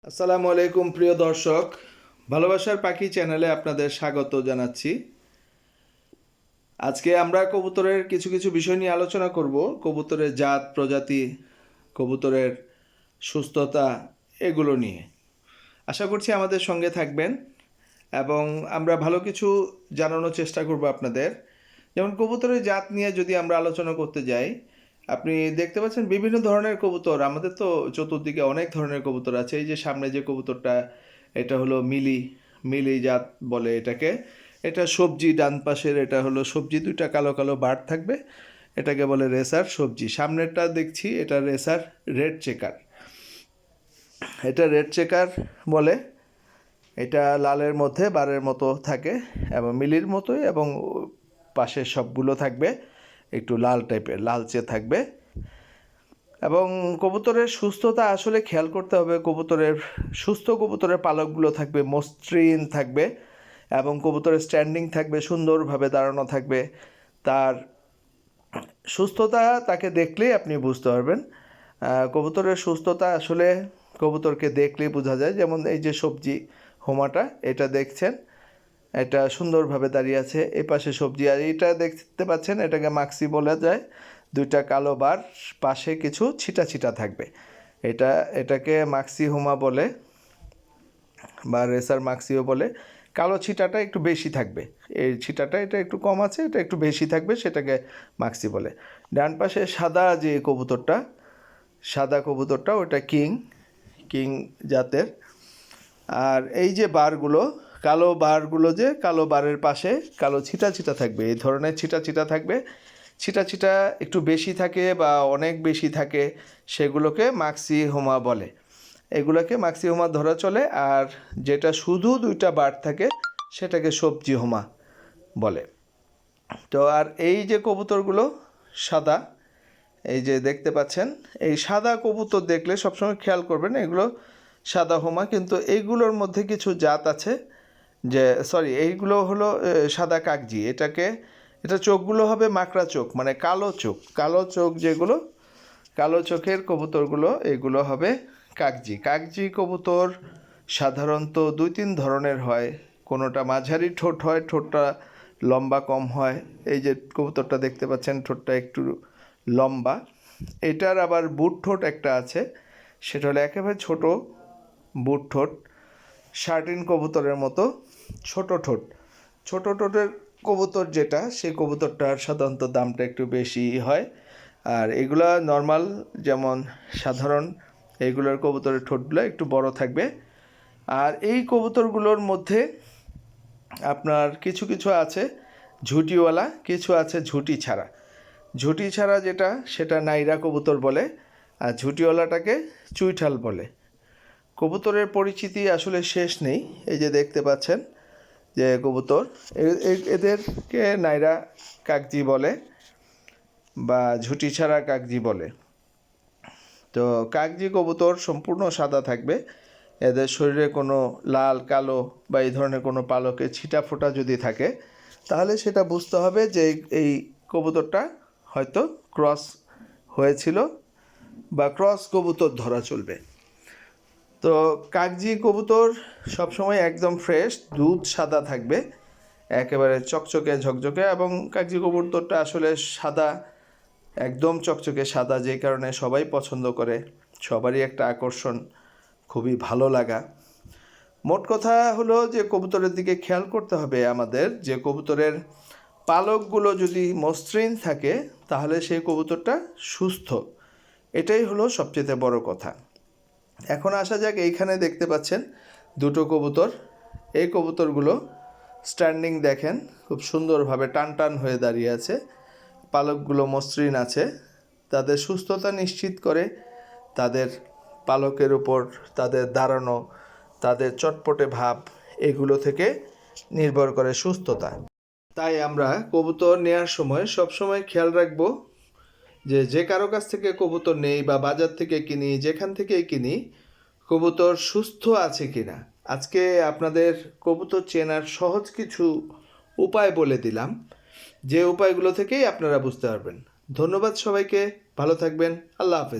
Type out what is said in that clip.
আসসালামু আলাইকুম প্রিয় দর্শক, ভালোবাসার পাখি চ্যানেলে আপনাদের স্বাগত জানাচ্ছি। আজকে আমরা কবুতরের কিছু কিছু বিষয় নিয়ে আলোচনা করব। কবুতরের জাত, প্রজাতি, কবুতরের সুস্থতা, এগুলো নিয়ে। আশা করছি আমাদের সঙ্গে থাকবেন এবং আমরা ভালো কিছু জানানোর চেষ্টা করব আপনাদের। যেমন কবুতরের জাত নিয়ে যদি আমরা আলোচনা করতে যাই, আপনি দেখতে পাচ্ছেন বিভিন্ন ধরনের কবুতর। আমাদের তো চতুর্দিকে অনেক ধরনের কবুতর আছে। এই যে সামনে যে কবুতরটা, এটা হলো মিলি, মিলি জাত বলে এটাকে। এটা সবজি, ডান পাশের এটা হলো সবজি, দুইটা কালো কালো বার্ড থাকবে, এটাকে বলে রেসার সবজি। সামনেরটা দেখছি এটা রেসার রেড চেকার, এটা রেড চেকার বলে। এটা লালের মধ্যে বারের মতো থাকে এবং মিলির মতোই, এবং পাশের সবগুলো থাকবে একটু লাল টাইপের, লালচে থাকবে। এবং কবুতরের সুস্থতা আসলে খেয়াল করতে হবে। কবুতরের সুস্থ কবুতরের পালকগুলো থাকবে মসৃণ থাকবে এবং কবুতরের স্ট্যান্ডিং থাকবে, সুন্দরভাবে দাঁড়ানো থাকবে। তার সুস্থতা তাকে দেখলেই আপনি বুঝতে পারবেন। কবুতরের সুস্থতা আসলে কবুতরকে দেখলেই বোঝা যায়। যেমন এই যে সবজি হোমাটা, এটা দেখছেন, এটা সুন্দরভাবে দাঁড়িয়ে আছে। এ পাশে সবজি, আর এটা দেখতে পাচ্ছেন, এটাকে মাক্সি বলা যায়। দুইটা কালো বার, পাশে কিছু ছিটা ছিটা থাকবে। এটাকে মাক্সি হোমা বলে বা রেসার মাক্সিও বলে। কালো ছিটাটা একটু বেশি থাকবে, এই ছিটাটা এটা একটু কম আছে, এটা একটু বেশি থাকবে, সেটাকে মাক্সি বলে। ডান পাশে সাদা যে কবুতরটা, সাদা কবুতরটা ওটা কিং, কিং জাতের। আর এই যে বারগুলো, কালো বারগুলো, যে কালো বারের পাশে কালো ছিটা ছিটা থাকবে, এই ধরনের ছিটা ছিটা থাকবে। ছিটা ছিটা একটু বেশি থাকে বা অনেক বেশি থাকে, সেগুলোকে মাক্সি হোমা বলে। এগুলোকে মাক্সি হোমা ধরা চলে। আর যেটা শুধু দুইটা বার থাকে, সেটাকে সবজি হোমা বলে। তো আর এই যে কবুতরগুলো সাদা, এই যে দেখতে পাচ্ছেন, এই সাদা কবুতর দেখলে সবসময় খেয়াল করবেন এগুলো সাদা হোমা। কিন্তু এইগুলোর মধ্যে কিছু জাত আছে, যে সরি, এইগুলো হলো সাদা কাগজি। এটা চোখগুলো হবে মাকড়া চোখ, মানে কালো চোখ। কালো চোখ যেগুলো, কালো চোখের কবুতরগুলো, এগুলো হবে কাগজি। কাগজি কবুতর সাধারণত দুই তিন ধরনের হয়। কোনোটা মাঝারি ঠোঁট হয়, ঠোঁটটা লম্বা কম হয়। এই যে কবুতরটা দেখতে পাচ্ছেন, ঠোঁটটা একটু লম্বা। এটার আবার বুট ঠোঁট একটা আছে, সেটা হলো একেবারে ছোট বুট ঠোঁট, শার্টিন কবুতরের মতো ছোট ঠোঁট। ছোট ঠোঁটের কবুতর যেটা, সেই কবুতরটার সাধারণত দামটা একটু বেশি হয়। আর এগুলা নর্মাল, যেমন সাধারণ এইগুলোর কবুতরের ঠোঁটগুলো একটু বড় থাকবে। আর এই কবুতরগুলোর মধ্যে আপনার কিছু কিছু আছে ঝুঁটিওয়ালা, কিছু আছে ঝুঁটি ছাড়া। ঝুঁটি ছাড়া যেটা, সেটা নাইরা কবুতর বলে, আর ঝুঁটিওয়ালাটাকে চুইঠাল বলে। কবুতরের পরিচিতি আসলে শেষ নেই। এই যে দেখতে পাচ্ছেন যে কবুতর, এদেরকে নাইরা কাকজি বলে বা ঝুঁটি ছাড়া কাকজি বলে। তো কাকজি কবুতর সম্পূর্ণ সাদা থাকবে। এদের শরীরে কোনো লাল, কালো বা এই ধরনের কোনো পালকে ছিটা ফোটা যদি থাকে, তাহলে সেটা বুঝতে হবে যে এই কবুতরটা হয়তো ক্রস হয়েছিল বা ক্রস কবুতর ধরা চলবে। তো কাগজি কবুতর সবসময় একদম ফ্রেশ, দুধ সাদা থাকবে, একেবারে চকচকে ঝকঝকে। এবং কাগজি কবুতরটা আসলে সাদা, একদম চকচকে সাদা, যে কারণে সবাই পছন্দ করে, সবারই একটা আকর্ষণ, খুবই ভালো লাগা। মোট কথা হলো যে কবুতরের দিকে খেয়াল করতে হবে আমাদের, যে কবুতরের পালকগুলো যদি মসৃণ থাকে, তাহলে সেই কবুতরটা সুস্থ। এটাই হলো সবচেয়ে বড় কথা। এখন আসা যাক, এইখানে দেখতে পাচ্ছেন দুটো কবুতর। এই কবুতরগুলো স্ট্যান্ডিং দেখেন, খুব সুন্দরভাবে টান টান হয়ে দাঁড়িয়ে আছে, পালকগুলো মসৃণ আছে। তাদের সুস্থতা নিশ্চিত করে তাদের পালকের উপর তাদের দাঁড়ানো, তাদের চটপটে ভাব, এগুলো থেকে নির্ভর করে সুস্থতা। তাই আমরা কবুতর নেওয়ার সময় সবসময় খেয়াল রাখবো যে যে কারো কাছ থেকে কবুতর নেই বা বাজার থেকে কিনি, যেখান থেকেই কিনি, কবুতর সুস্থ আছে কিনা। আজকে আপনাদের কবুতর চেনার সহজ কিছু উপায় বলে দিলাম, যে উপায়গুলো থেকেই আপনারা বুঝতে পারবেন। ধন্যবাদ সবাইকে, ভালো থাকবেন, আল্লাহ হাফেজ।